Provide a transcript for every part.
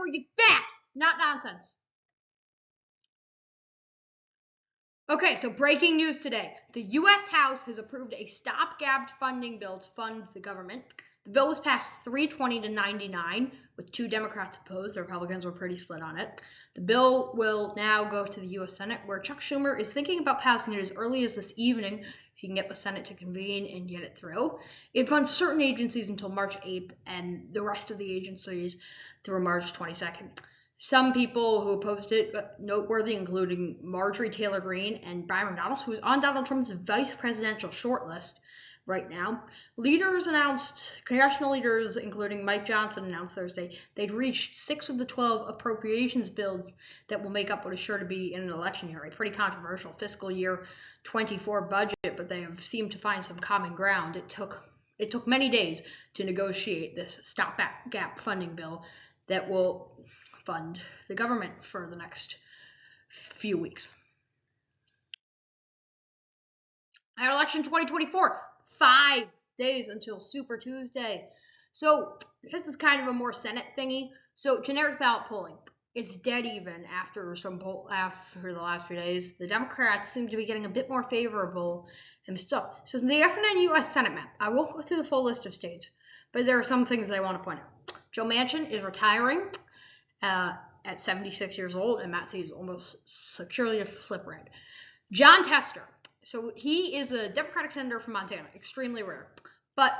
where you get facts, not nonsense. Okay, so breaking news today. The U.S. House has approved a stopgap funding bill to fund the government. The bill was passed 320 to 99, with 2 Democrats opposed. The Republicans were pretty split on it. The bill will now go to the U.S. Senate, where Chuck Schumer is thinking about passing it as early as this evening, if he can get the Senate to convene and get it through. It funds certain agencies until March 8th, and the rest of the agencies through March 22nd. Some people who opposed it, noteworthy, including Marjorie Taylor Greene and Byron Donalds, who is on Donald Trump's vice presidential shortlist right now. Congressional leaders, including Mike Johnson, announced Thursday they'd reached 6 of the 12 appropriations bills that will make up what is sure to be in an election year, a pretty controversial fiscal year 24 budget, but they have seemed to find some common ground. It took many days to negotiate this stopgap funding bill that will fund the government for the next few weeks. Election 2024, 5 days until Super Tuesday. So this is kind of a more Senate thingy. So generic ballot polling, it's dead even after the last few days. The Democrats seem to be getting a bit more favorable and stuff. So the FNN U.S. Senate map, I won't go through the full list of states, but there are some things that I want to point out. Joe Manchin is retiring at 76 years old, and Matt is almost securely a flip red. John Tester. So he is a Democratic senator from Montana, extremely rare. But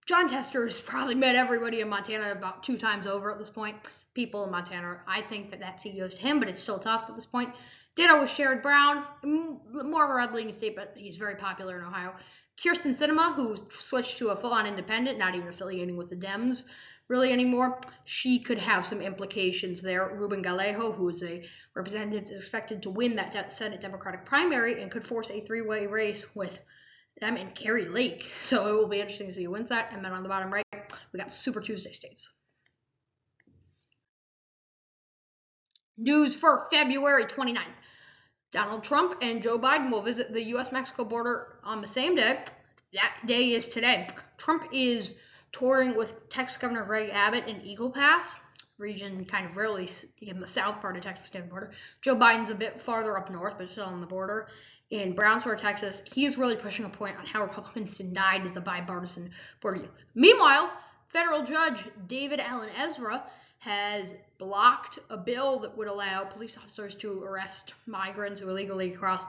John Tester has probably met everybody in Montana about 2 times over at this point. People in Montana, I think that seat goes to him, but it's still a toss-up at this point. Ditto with Sherrod Brown, more of a red-leaning state, but he's very popular in Ohio. Kyrsten Sinema, who switched to a full-on independent, not even affiliating with the Dems really anymore. She could have some implications there. Ruben Galejo, who is a representative, is expected to win that Senate Democratic primary and could force a 3-way race with them and Carrie Lake. So it will be interesting to see who wins that. And then on the bottom right, we got Super Tuesday states. News for February 29th. Donald Trump and Joe Biden will visit the U.S.-Mexico border on the same day. That day is today. Trump is touring with Texas Governor Greg Abbott in Eagle Pass region, kind of really in the south part of Texas-Canada border. Joe Biden's a bit farther up north, but still on the border. In Brownsburg, Texas, he is really pushing a point on how Republicans denied the bipartisan border deal. Meanwhile, federal judge David Allen Ezra has blocked a bill that would allow police officers to arrest migrants who illegally cross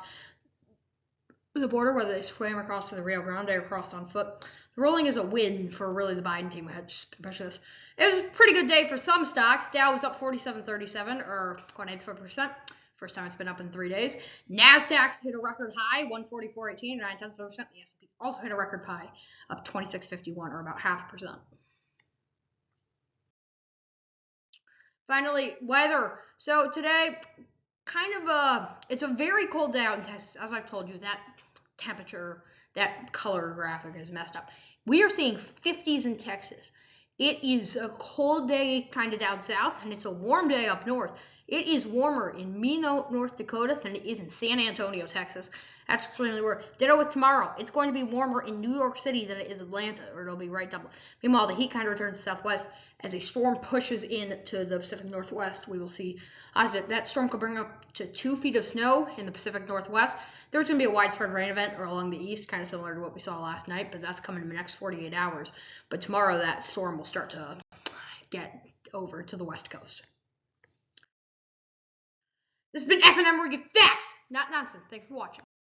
the border, whether they swam across to the Rio Grande or crossed on foot. The ruling is a win for really the Biden team. It was a pretty good day for some stocks. Dow was up 47.37 or 0.84%. First time it's been up in 3 days. NASDAQ hit a record high, 144.18, 0.9%. The S&P also hit a record high, up 26.51 or about 0.5%. Finally, weather. So today, it's a very cold day out in Texas. As I've told you, that temperature, that color graphic is messed up. We are seeing 50s in Texas. It is a cold day kind of down south, and it's a warm day up north. It is warmer in Minot, North Dakota than it is in San Antonio, Texas. That's extremely warm. Ditto with tomorrow. It's going to be warmer in New York City than it is Atlanta, or it'll be right double. Meanwhile, the heat kind of returns to southwest. As a storm pushes into the Pacific Northwest, we will see that storm could bring up to 2 feet of snow in the Pacific Northwest. There's going to be a widespread rain event or along the east, kind of similar to what we saw last night, but that's coming in the next 48 hours. But tomorrow, that storm will start to get over to the west coast. This has been FNN where you get facts, not nonsense. Thanks for watching.